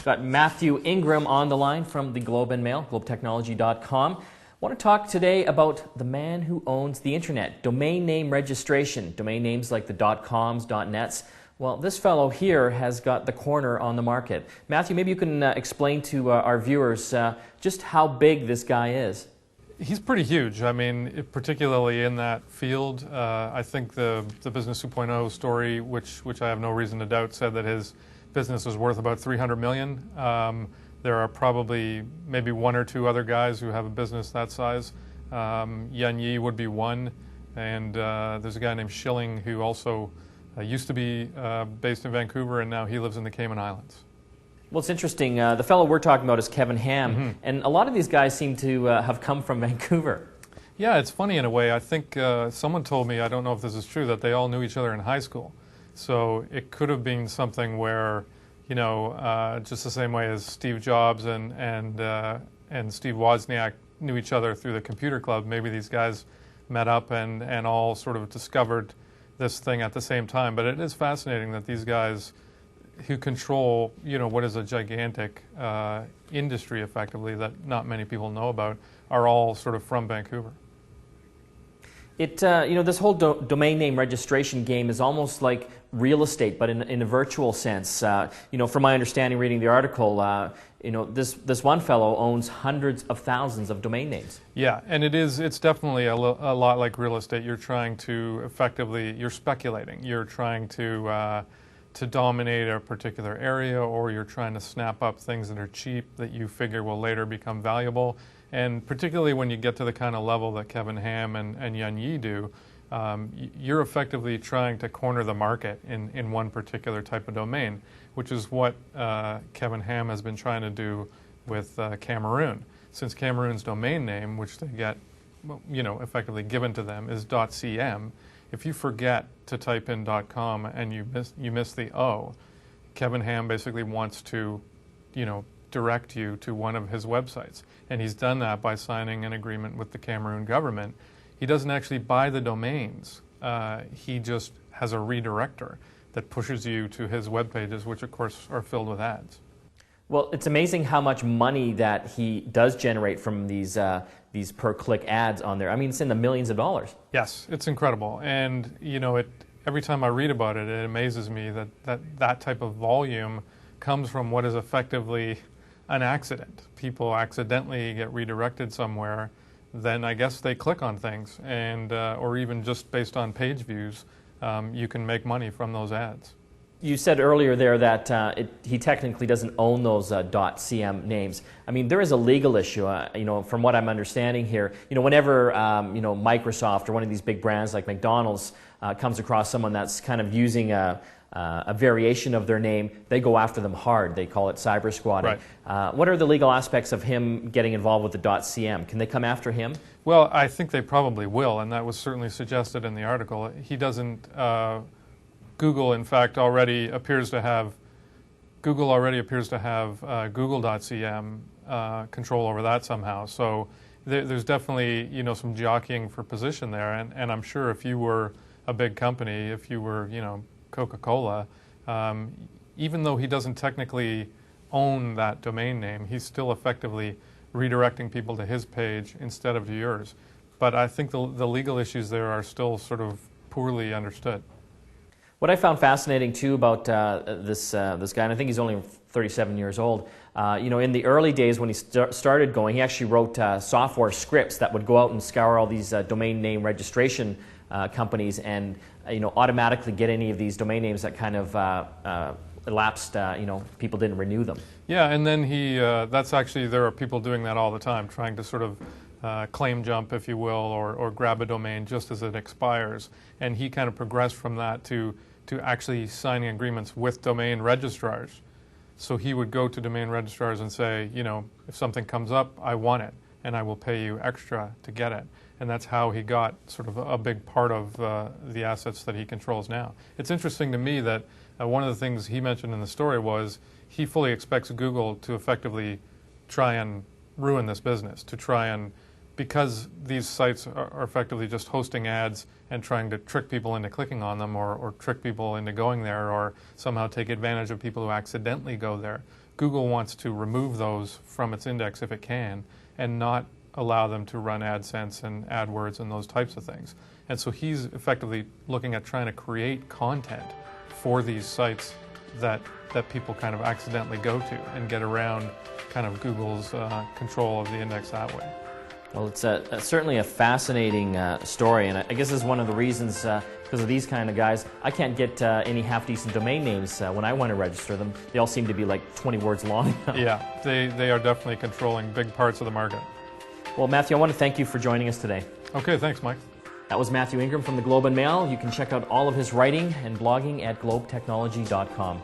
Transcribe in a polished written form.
Got Mathew Ingram on the line from the Globe and Mail, globetechnology.com. I want to talk today about the man who owns the internet, domain name registration, domain names like the .coms, .nets. Well, this fellow here has got the corner on the market. Mathew, maybe you can explain to our viewers just how big this guy is. He's pretty huge. I mean, particularly in that field. I think the Business 2.0 story, which I have no reason to doubt, said that his business is worth about $300 million. There are probably maybe one or two other guys who have a business that size. Yan Yi would be one, and there's a guy named Schilling who also used to be based in Vancouver, and now he lives in the Cayman Islands. Well, it's interesting. The fellow we're talking about is Kevin Ham, and a lot of these guys seem to have come from Vancouver. Yeah, it's funny in a way. I think someone told me, I don't know if this is true, that they all knew each other in high school. So it could have been something where, you know, just the same way as Steve Jobs and Steve Wozniak knew each other through the computer club, maybe these guys met up and all sort of discovered this thing at the same time. But it is fascinating that these guys who control, you know, what is a gigantic industry effectively that not many people know about are all sort of from Vancouver. It, you know, this whole domain name registration game is almost like real estate, but in a virtual sense. You know, from my understanding, reading the article, you know, this one fellow owns hundreds of thousands of domain names. Yeah, and it's definitely a lot like real estate. You're trying to effectively, you're speculating. You're trying to dominate a particular area, or you're trying to snap up things that are cheap that you figure will later become valuable. And particularly when you get to the kind of level that Kevin Ham and Yan Yi do, you're effectively trying to corner the market in one particular type of domain, which is what Kevin Ham has been trying to do with Cameroon. Since Cameroon's domain name, which they get, you know, effectively given to them, is .cm, if you forget to type in .com and you miss the O, Kevin Ham basically wants to, you know, direct you to one of his websites. And he's done that by signing an agreement with the Cameroon government. He doesn't actually buy the domains. He just has a redirector that pushes you to his web pages, which of course are filled with ads. Well, it's amazing how much money that he does generate from these per-click ads on there. I mean, it's in the millions of dollars. Yes, it's incredible. And, you know, every time I read about it, it amazes me that type of volume comes from what is effectively an accident. People accidentally get redirected somewhere, then I guess they click on things, and or even just based on page views, you can make money from those ads. You said earlier there that he technically doesn't own those .cm names. I mean, there is a legal issue. You know, from what I'm understanding here, you know, whenever you know, Microsoft or one of these big brands like McDonald's comes across someone that's kind of using a variation of their name, they go after them hard. They call it cyber squatting. Right. What are the legal aspects of him getting involved with the .cm? Can they come after him? Well, I think they probably will, and that was certainly suggested in the article. He doesn't. Google, in fact, already appears to have Google.cm control over that somehow. So there's definitely, you know, some jockeying for position there, and I'm sure if you were a big company, if you were, you know, Coca-Cola, even though he doesn't technically own that domain name, he's still effectively redirecting people to his page instead of to yours. But I think the legal issues there are still sort of poorly understood. What I found fascinating too about this guy, and I think he's only 37 years old, you know, in the early days when he started going, he actually wrote software scripts that would go out and scour all these domain name registration companies and, you know, automatically get any of these domain names that kind of elapsed, you know, people didn't renew them. Yeah, and then that's actually, there are people doing that all the time, trying to sort of claim jump, if you will, or grab a domain just as it expires. And he kind of progressed from that to actually signing agreements with domain registrars. So he would go to domain registrars and say, you know, if something comes up, I want it, and I will pay you extra to get it. And that's how he got sort of a big part of the assets that he controls now. It's interesting to me that one of the things he mentioned in the story was he fully expects Google to effectively try and ruin this business, to try and, because these sites are effectively just hosting ads and trying to trick people into clicking on them, or trick people into going there, or somehow take advantage of people who accidentally go there. Google wants to remove those from its index if it can, and not allow them to run AdSense and AdWords and those types of things. And so he's effectively looking at trying to create content for these sites that people kind of accidentally go to and get around kind of Google's control of the index that way. Well, it's certainly a fascinating story, and I guess this is one of the reasons, because of these kind of guys, I can't get any half-decent domain names when I want to register them. They all seem to be like 20 words long. Yeah, they are definitely controlling big parts of the market. Well, Mathew, I want to thank you for joining us today. Okay, thanks, Mike. That was Mathew Ingram from the Globe and Mail. You can check out all of his writing and blogging at globetechnology.com.